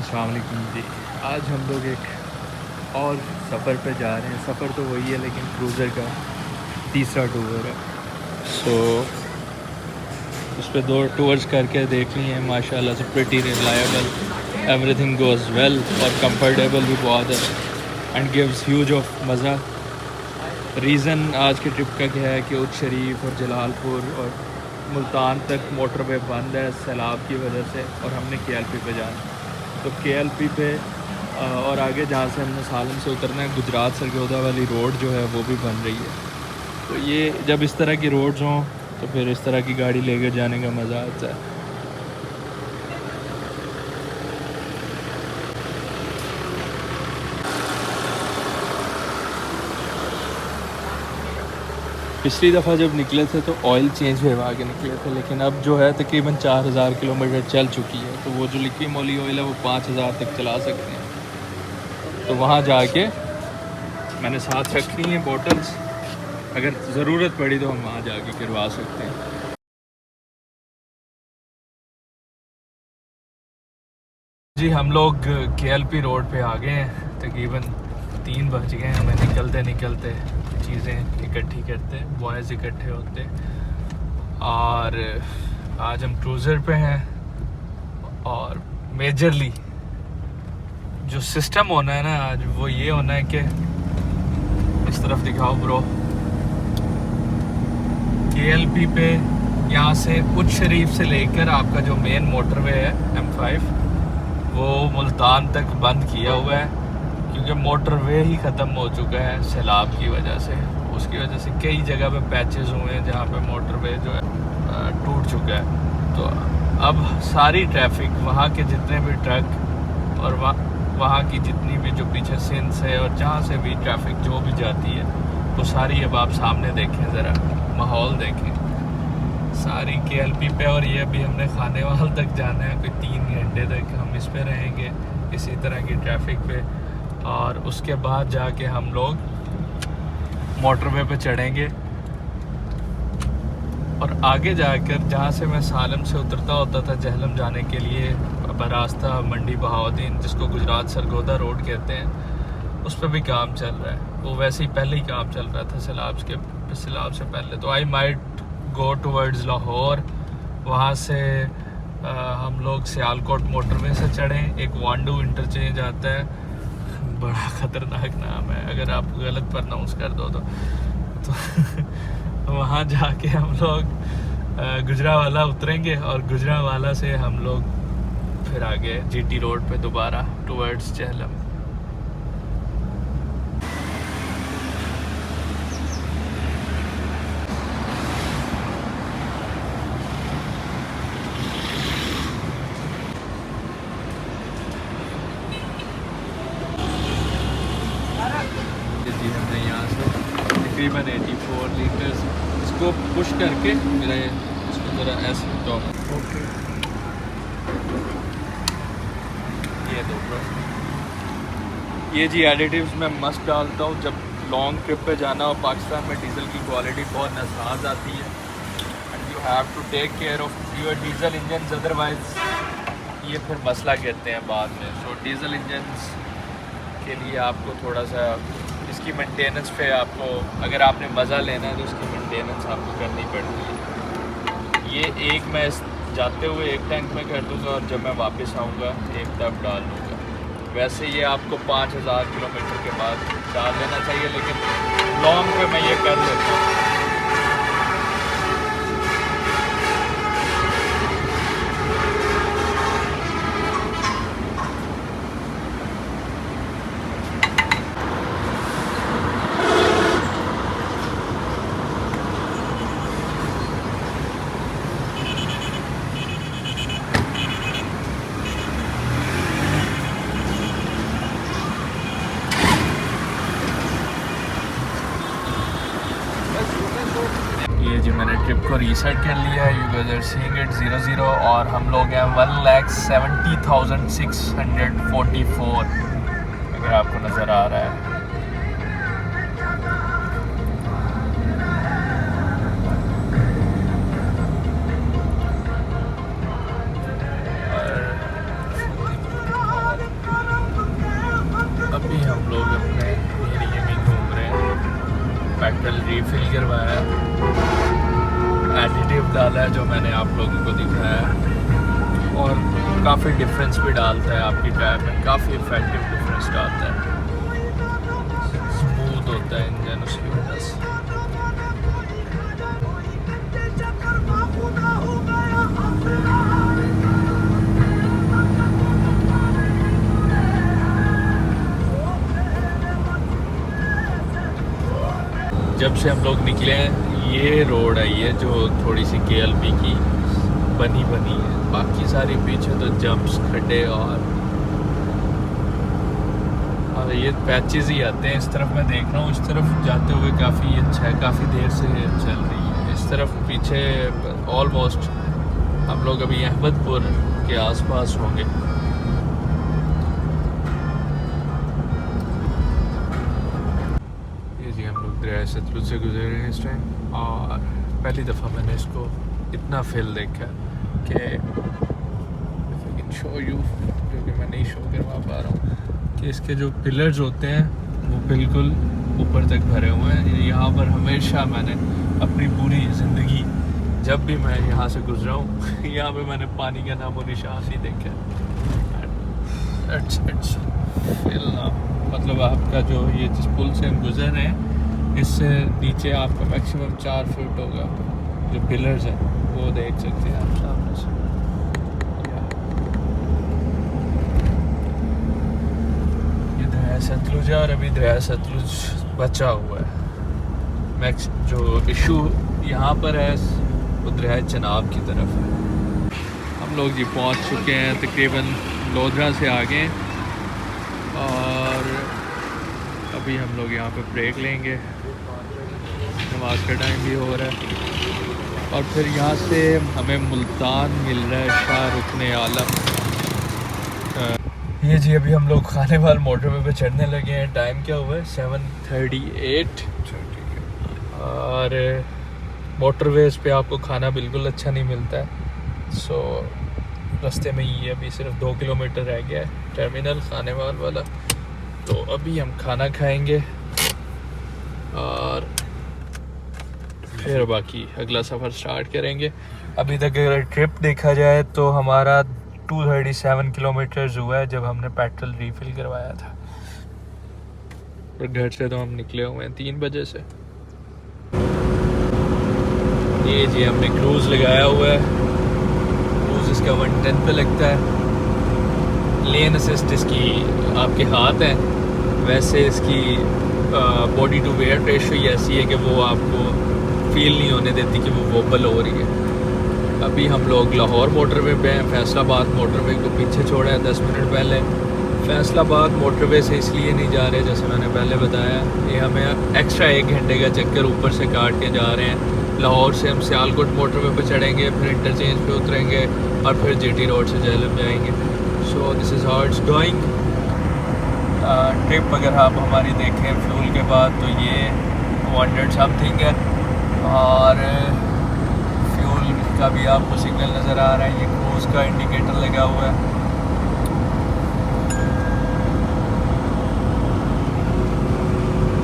अस्सलाम वालेकुम जी। आज हम लोग एक और सफ़र पे जा रहे हैं। सफ़र तो वही है लेकिन क्रूज़र का तीसरा टूर है। सो उस पर 2 टूर्स करके देख लिए हैं। माशाल्लाह से pretty reliable, everything goes well और कंफर्टेबल भी बहुत है एंड गिव्स ह्यूज ऑफ मज़ा। रीज़न आज के ट्रिप का क्या है कि उच्च शरीफ और जलालपुर और मुल्तान तक मोटरवे बंद है सैलाब की वजह से, और हमने KLP पे जाना है। तो KLP पे और आगे जहाँ से हमने सालन से उतरना है, गुजरात सरगोदा वाली रोड जो है वो भी बन रही है। तो ये जब इस तरह की रोड्स हों तो फिर इस तरह की गाड़ी लेकर जाने का मज़ा आता है। पिछली दफ़ा जब निकले थे तो ऑयल चेंज करवा के निकले थे, लेकिन अब जो है तकरीबन 4000 किलोमीटर चल चुकी है। तो वो जो लिक्की मोली ऑयल है वो 5000 तक चला सकते हैं। तो वहाँ जाके मैंने साथ रखी हैं बॉटल्स, अगर ज़रूरत पड़ी तो हम वहाँ जाके करवा सकते हैं। जी हम लोग KLP रोड पे आ गए हैं। तकरीबन 3 बज गए हैं। हमें निकलते निकलते चीज़ें इकट्ठी करते, बॉयज़ इकट्ठे होते, और आज हम क्रूज़र पे हैं। और मेजरली जो सिस्टम होना है ना आज, वो ये होना है कि इस तरफ दिखाओ ब्रो, KLP पे यहाँ से उच्च शरीफ से लेकर आपका जो मेन मोटरवे है M5, वो मुल्तान तक बंद किया हुआ है क्योंकि मोटरवे ही ख़त्म हो चुका है सैलाब की वजह से। उसकी वजह से कई जगह पे पैचेस हुए हैं जहाँ पे मोटरवे जो है टूट चुका है। तो अब सारी ट्रैफिक, वहाँ के जितने भी ट्रक और वहाँ की जितनी भी जो पीछे सिंध से और जहाँ से भी ट्रैफिक जो भी जाती है, तो सारी अब आप सामने देखें, ज़रा माहौल देखें सारी KLP पे। और ये अभी हमने खानेवाल तक जाना है, कोई 3 घंटे तक हम इस पे रहेंगे इसी तरह की ट्रैफिक पे। और उसके बाद जाके हम लोग मोटरवे पे चढ़ेंगे और आगे जाकर जहाँ से मैं सालन से उतरता होता था जहलम जाने के लिए बरास्ता मंडी बहाउद्दीन, जिसको गुजरात सरगोदा रोड कहते हैं, उस पर भी काम चल रहा है। वो वैसे ही पहले ही काम चल रहा था सैलाब से पहले। तो I might go towards Lahore. वहाँ से हम लोग सियालकोट मोटरवे से चढ़ें। एक वांडू इंटरचेंज आता है, बड़ा ख़तरनाक नाम है, अगर आप गलत प्रोनाउंस कर दो तो वहाँ जाके हम लोग गुजरावाला उतरेंगे और गुजरावाला से हम लोग फिर आगे GT रोड पे दोबारा टूवर्ड्स जहलम। जी हमने यहाँ से तकरीबन 84 लीटर्स इसको पुश करके मेरा इसको ज़रा ऐसे टॉप ओके ये दो ब्रो। ये जी एडिटिव्स मैं मस्त डालता हूँ जब लॉन्ग ट्रिप पे जाना हो। पाकिस्तान में डीज़ल की क्वालिटी बहुत नासाज आती है and you have to take care of your diesel engine, otherwise ये फिर मसला कहते हैं बाद में। सो डीज़ल इंजन्स के लिए आपको थोड़ा सा इसकी मेंटेनेंस पे आपको, अगर आपने मज़ा लेना है तो इसकी मेंटेनेंस आपको करनी पड़ती है। ये एक मैं जाते हुए एक टैंक में कर दूँगा और जब मैं वापस आऊँगा एक तब डाल दूँगा। वैसे ये आपको 5000 किलोमीटर के बाद डाल देना चाहिए, लेकिन लॉन्ग पे मैं ये कर लेता हूँ। ये जी मैंने ट्रिप को रीसेट कर लिया है। You guys are seeing it 00 और हम लोग हैं 1,70,644, अगर आपको नज़र आ रहा है। रीफिल करवाया है, एडिटिव डाला है जो मैंने आप लोगों को दिखाया है, और काफ़ी डिफरेंस भी डालता है आपकी टायर में, काफ़ी इफेक्टिव डिफरेंस डालता है, स्मूथ होता है इंजन उसकी वजह से। जब से हम लोग निकले हैं ये रोड है, ये जो थोड़ी सी KLP की बनी है, बाकी सारी पीछे तो जंप्स, खड्डे और ये पैचेस ही आते हैं। इस तरफ मैं देख रहा हूँ, इस तरफ जाते हुए काफ़ी अच्छा है, काफ़ी देर से चल रही है। इस तरफ पीछे ऑलमोस्ट हम लोग अभी अहमदपुर के आसपास होंगे। ये जी हम लोग दरिया सतलुज से गुजर रहे हैं इस टाइम, और पहली दफ़ा मैंने इसको इतना फील देखा कि शो यू, जो कि मैं नहीं शो करवा पा रहा हूँ, कि इसके जो पिलर्स होते हैं वो बिल्कुल ऊपर तक भरे हुए हैं। यहाँ पर हमेशा मैंने अपनी पूरी ज़िंदगी जब भी मैं यहाँ से गुजरा हूँ यहाँ पे मैंने पानी का नामो निशान नहीं देखा। इट्स मतलब आपका जो ये जिस पुल से हम गुजर रहे हैं, इससे नीचे आपका मैक्सिमम 4 फुट होगा जो पिलर्स हैं, वो देख सकते हैं आप सामने से। सतलुज है और अभी दरिया सतलुज बचा हुआ है। मैक्स जो इशू यहाँ पर है वो दरिया चनाब की तरफ है। हम लोग जी पहुँच चुके हैं, तकरीबन लोधरा से आगे, और अभी हम लोग यहाँ पे ब्रेक लेंगे, नमाज का टाइम भी हो रहा है, और फिर यहाँ से हमें मुल्तान मिल रहा है, शाह रुकने आलम। ये जी अभी हम लोग खानेवाल मोटरवे पे चढ़ने लगे हैं। टाइम क्या हुआ है? 7:38, और मोटरवेज पे आपको खाना बिल्कुल अच्छा नहीं मिलता है। सो रास्ते में ही अभी सिर्फ 2 किलोमीटर रह गया है टर्मिनल खानेवाल वाला, तो अभी हम खाना खाएंगे और फिर बाकी अगला सफ़र स्टार्ट करेंगे। अभी तक अगर ट्रिप देखा जाए तो हमारा 237 किलोमीटर्स हुआ है जब हमने पेट्रोल रीफिल करवाया था, और घर से तो हम निकले हुए हैं 3 बजे से। ये जी हमने क्रूज़ लगाया हुआ है, क्रूज़ इसका 110 पे लगता है। लेन असिस्ट इसकी आपके हाथ है, वैसे इसकी बॉडी टू वेट रेशो ऐसी है कि वो आपको फील नहीं होने देती कि वो वोबल हो रही है। अभी हम लोग लाहौर मोटरवे पे हैं, फैसलाबाद मोटरवे को पीछे छोड़ा है 10 मिनट पहले। फैसलाबाद मोटरवे से इसलिए नहीं जा रहे, जैसे मैंने पहले बताया, ये हमें एक्स्ट्रा 1 घंटे का चक्कर ऊपर से काट के जा रहे हैं। लाहौर से हम सियालकोट मोटरवे पे चढ़ेंगे, फिर इंटरचेंज पे उतरेंगे, और फिर GT रोड से झेलम जाएंगे। So this is how it's going. Trip अगर आप हमारी देखें फ्यूल के बाद तो ये 200 समथिंग है, और फ्यूल का भी आपको सिग्नल नज़र आ रहा है, ये क्रूज़ का इंडिकेटर लगा हुआ है।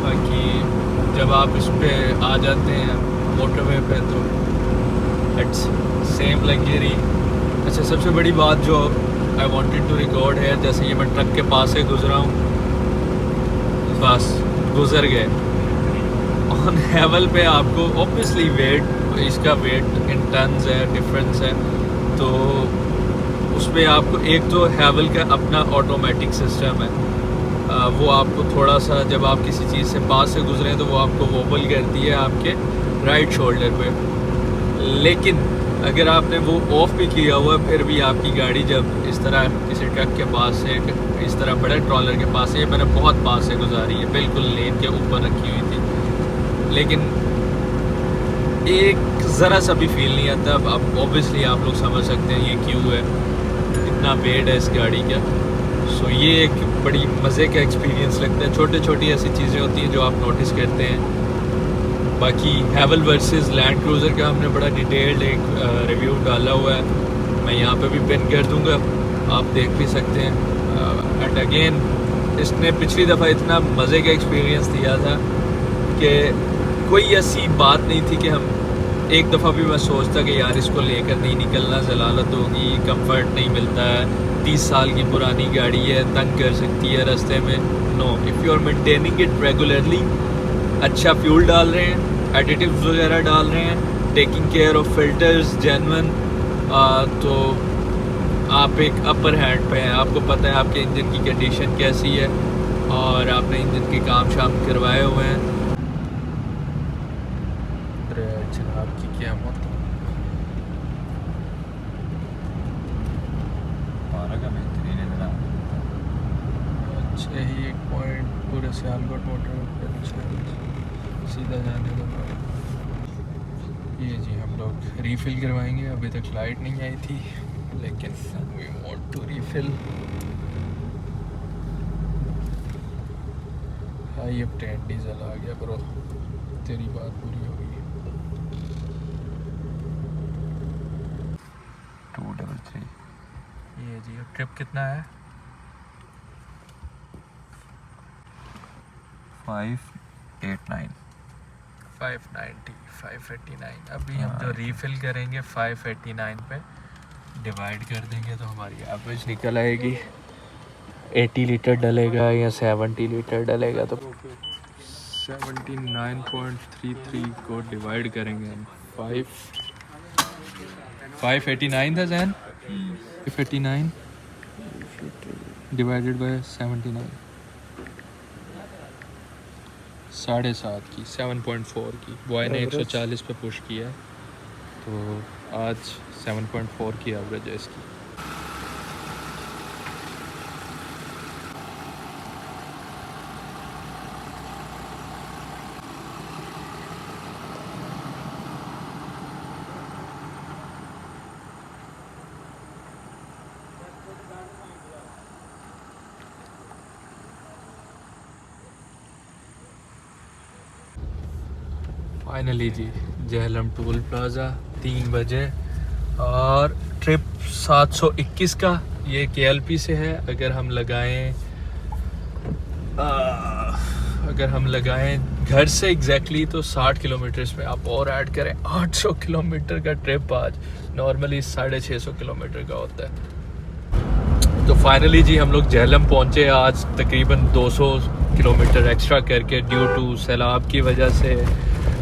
बाकी जब आप इस पे आ जाते हैं मोटरवे पे तो इट्स सेम लग्जरी। अच्छा, सबसे बड़ी बात जो आई वांटेड टू रिकॉर्ड है, जैसे ये मैं ट्रक के पास से गुजरा हूँ, बस गुजर गए। ऑन हेवल पे आपको ऑब्वियसली वेट, इसका वेट इन टन्स है, डिफरेंस है, तो उसमें आपको एक तो हेवल का अपना ऑटोमेटिक सिस्टम है, वो आपको थोड़ा सा जब आप किसी चीज़ से पास से गुजरें तो वो आपको वोबल करती है आपके राइट शोल्डर पे। लेकिन अगर आपने वो ऑफ भी किया हुआ फिर भी आपकी गाड़ी जब इस तरह किसी ट्रक के पास से, इस तरह बड़े ट्रॉलर के पास से, मैंने बहुत पास से गुजारी है, बिल्कुल लेन के ऊपर रखी हुई थी, लेकिन एक ज़रा सा भी फील नहीं आता। अब ऑब्वियसली आप लोग समझ सकते हैं ये क्यों है, इतना वेट है इस गाड़ी का। सो ये एक बड़ी मज़े का एक्सपीरियंस लगता है। छोटी छोटी ऐसी चीज़ें होती हैं जो आप नोटिस करते हैं। बाकी हैवल वर्सेस लैंड क्रूज़र का हमने बड़ा डिटेल्ड एक रिव्यू डाला हुआ है, मैं यहाँ पे भी पिन कर दूँगा, आप देख भी सकते हैं। एंड अगेन इसने पिछली दफ़ा इतना मज़े का एक्सपीरियंस दिया था कि कोई ऐसी बात नहीं थी कि हम एक दफ़ा भी मैं सोचता कि यार इसको लेकर नहीं निकलना, जलालत होगी, कंफर्ट नहीं मिलता है, 30 साल की पुरानी गाड़ी है, तंग कर सकती है रास्ते में। No, if you are maintaining it regularly, अच्छा फ्यूल डाल रहे हैं, एडिटिव्स वगैरह डाल रहे हैं, taking care of filters genuine, तो आप एक अपर हैंड पे हैं। आपको पता है आपके इंजन की कंडीशन कैसी है और आपने इंजन के काम शाम करवाए हुए हैं। जनाब की क्या मत का बेहतरीन है जनाब। अच्छा ही एक पॉइंट पूरे सियालकोट मोटर पे अच्छा सीधा जाने का। ये जी हम लोग रीफ़िल करवाएंगे। अभी तक लाइट नहीं आई थी लेकिन we want to refill. High octane diesel आ गया ब्रो, तेरी बात पूरी हो गई। 233 ये जी अब ट्रिप कितना है? 589 590 589। अभी हम जो रीफ़िल करेंगे 589 पे डिवाइड कर देंगे तो हमारी एवरेज निकल आएगी। 80 लीटर डलेगा या 70 लीटर डलेगा तो 79.33 को डिवाइड करेंगे हम 589 था जैन। 589 डिवाइडेड बाय 79, 7.5 की, 7.4 की। बॉय ने 140 पे पुश किया है तो आज 7.4 की एवरेज है इसकी। फाइनली जी जहलम टोल प्लाज़ा 3 बजे और ट्रिप 721 का। ये KLP से है। अगर हम लगाएं घर से एग्जैक्टली तो 60 किलोमीटर्स में आप और ऐड करें 800 किलोमीटर का ट्रिप आज नॉर्मली 650 किलोमीटर का होता है। तो फाइनली जी हम लोग जहलम पहुंचे आज तकरीबन 200 किलोमीटर एक्स्ट्रा करके ड्यू टू सैलाब की वजह से,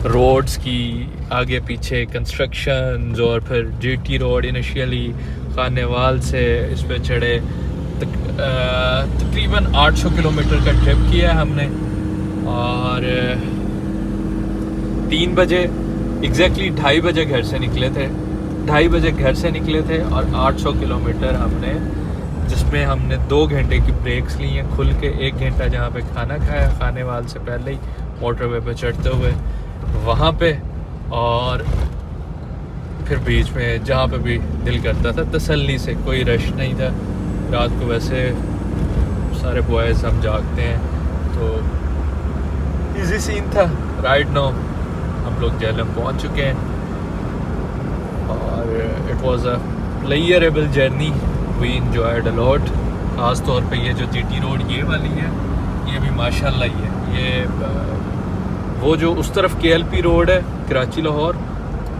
रोड्स की आगे पीछे कंस्ट्रक्शंस और फिर GT रोड इनिशियली खानेवाल से इस पे चढ़े। तकरीबन 800 किलोमीटर का ट्रिप किया है हमने और 3 बजे एग्जैक्टली 2:30 बजे घर से निकले थे। 2:30 बजे घर से निकले थे और 800 किलोमीटर हमने, जिसमें हमने 2 घंटे की ब्रेक्स ली हैं खुल के। 1 घंटा जहाँ पे खाना खाया खानेवाल से पहले ही मोटरवे पे चढ़ते हुए वहाँ पे, और फिर बीच में जहाँ पे भी दिल करता था तसल्ली से, कोई रश नहीं था। रात को वैसे सारे बॉयज़ हम जागते हैं तो इजी सीन था। राइट नाउ हम लोग जहलम पहुँच चुके हैं और it was a pleasurable journey, we enjoyed a lot. ख़ास तौर पे ये जो GT रोड ये वाली है, ये भी माशाल्लाह ही है। ये वो जो उस तरफ KLP रोड है कराची लाहौर,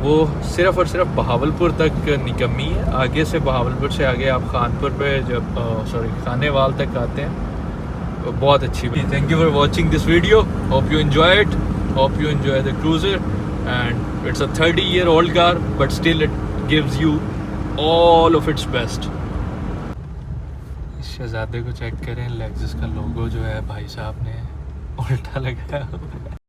वो सिर्फ़ और सिर्फ बहावलपुर तक निकम्मी है। आगे से बहावलपुर से आगे आप खानपुर पे जब खानेवाल तक आते हैं तो बहुत अच्छी बात। Thank you for watching this video, hope you enjoy it, hope you enjoy the cruiser and it's a 30-year-old car but still it gives you all of its best. इस शहजादे को चेक करें, लेक्सस का लोगो जो है भाई साहब ने उल्टा लगाया हुआ है।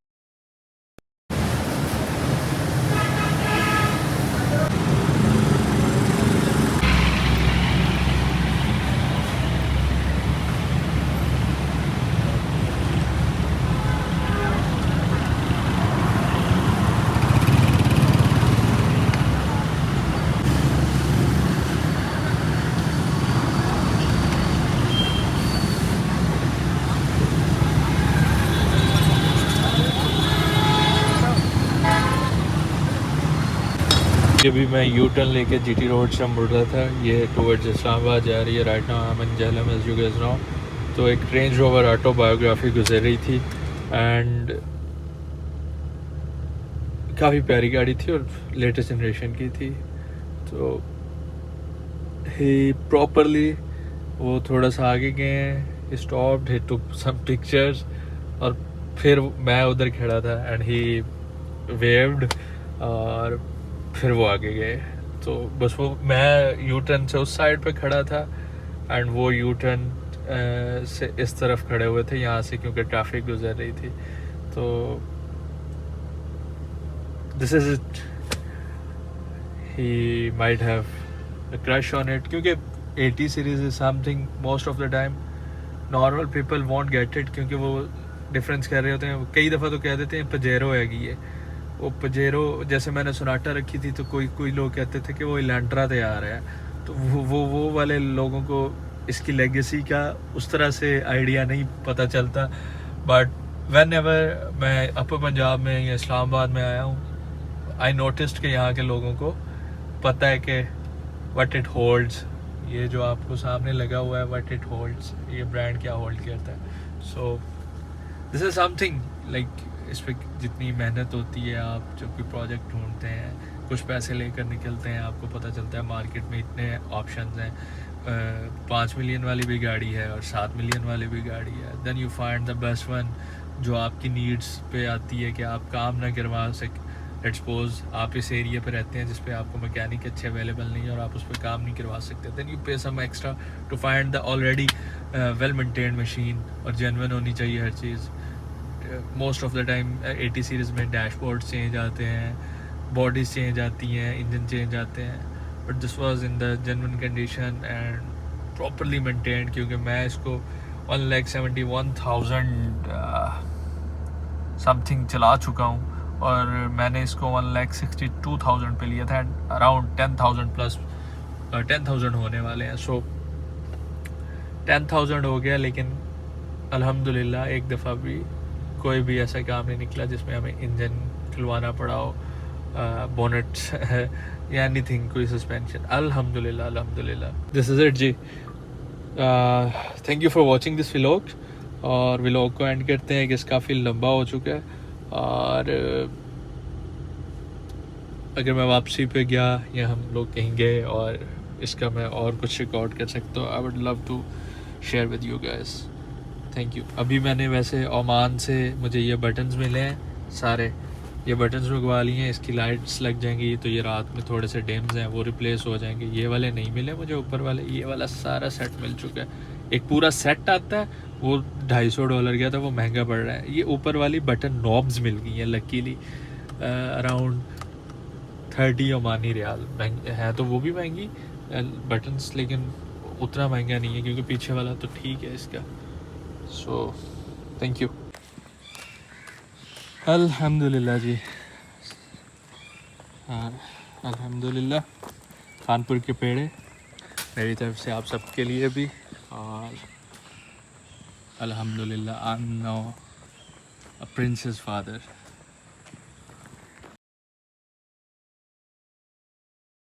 ये भी मैं U-टर्न लेके GT रोड से मुड़ रहा था, ये टुवर्ड्स इस्लामाबाद जा रही है। Right now I am in Jhelum as you guys know. तो एक रेंज रोवर ऑटो बायोग्राफी गुजर रही थी एंड काफ़ी प्यारी गाड़ी थी और लेटेस्ट जनरेशन की थी। तो ही प्रॉपरली वो थोड़ा सा आगे गए हैं, स्टॉप्ड, ही टुक सम पिक्चर्स, और फिर मैं उधर खड़ा था एंड ही वेव्ड, और फिर वो आगे गए। तो बस वो मैं यू टर्न से उस साइड पे खड़ा था एंड वो यू टर्न से इस तरफ खड़े हुए थे यहाँ से, क्योंकि ट्रैफिक गुजर रही थी। तो this is it, he might have a crush on it, क्योंकि 80 series is something most of the time normal people want get it, क्योंकि वो डिफरेंस कर रहे होते हैं। कई दफ़ा तो कह देते हैं पजेरो हैगी है, वो पजेरो जैसे मैंने सोनाटा रखी थी तो कोई लोग कहते थे कि वो इलेंट्रा तैयार है। तो वो वाले लोगों को इसकी लेगेसी का उस तरह से आइडिया नहीं पता चलता। बट व्हेन एवर मैं अपर पंजाब में या इस्लामाबाद में आया हूँ, आई नोटिस्ड कि यहाँ के लोगों को पता है कि व्हाट इट होल्ड्स। ये जो आपको सामने लगा हुआ है व्हाट इट होल्ड्स, ये ब्रांड क्या होल्ड करता है। So this is something like, इस पर जितनी मेहनत होती है, आप जब कोई प्रोजेक्ट ढूंढते हैं, कुछ पैसे लेकर निकलते हैं, आपको पता चलता है मार्केट में इतने ऑप्शंस हैं, 5 मिलियन वाली भी गाड़ी है और 7 मिलियन वाली भी गाड़ी है। Then you find the best one जो आपकी नीड्स पे आती है कि आप काम ना करवा सके। लेट्स सपोज आप इस एरिया पे रहते हैं जिस पे आपको मैकेनिक अच्छे अवेलेबल नहीं है और आप उस पर काम नहीं करवा सकते, then you pay some extra to find the already well maintained machine, और जेन्युइन होनी चाहिए हर चीज़। Most of the time 80 series में डैशबोर्ड चेंज आते हैं, बॉडीज़ चेंज आती हैं, इंजन चेंज आते हैं, but this was in the genuine condition and properly maintained. क्योंकि मैं इसको 1,71,000 समथिंग चला चुका हूँ और मैंने इसको 1,62,000 पे लिया था एंड अराउंड 10,000 प्लस 10,000 होने वाले हैं। सो 10,000 हो गया, लेकिन अल्हम्दुलिल्लाह एक दफ़ा भी कोई भी ऐसा काम नहीं निकला जिसमें हमें इंजन खुलवाना पड़ा हो, बोनेट या एनीथिंग, कोई सस्पेंशन। अल्हम्दुलिल्लाह अल्हम्दुलिल्लाह। दिस इज़ इट जी। Thank you for watching this vlog, और व्लॉग को एंड करते हैं कि इसका काफ़ी लंबा हो चुका है, और अगर मैं वापसी पे गया या हम लोग कहीं गए और इसका मैं और कुछ रिकॉर्ड कर सकता हूँ, I would love to share with you guys. Thank you. अभी मैंने वैसे ओमान से मुझे ये बटन्स मिले हैं सारे, ये बटन्स मंगवा लिए हैं, इसकी लाइट्स लग जाएंगी तो ये रात में थोड़े से डिम्स हैं वो रिप्लेस हो जाएंगे। ये वाले नहीं मिले मुझे ऊपर वाले, ये वाला सारा सेट मिल चुका है। एक पूरा सेट आता है वो $250 गया था, वो महंगा पड़ रहा है। ये ऊपर वाली बटन नॉब्स मिल गई हैं लकीली, अराउंड 30 ओमानी रियाल है, तो वो भी महंगी बटन्स, लेकिन उतना महंगा नहीं है क्योंकि पीछे वाला तो ठीक है इसका। So thank you. अल्हम्दुलिल्लाह जी, हाँ अल्हम्दुलिल्लाह। कानपुर के पेड़े मेरी तरफ से आप सबके लिए भी, और अल्हम्दुलिल्लाह I am now a princess father.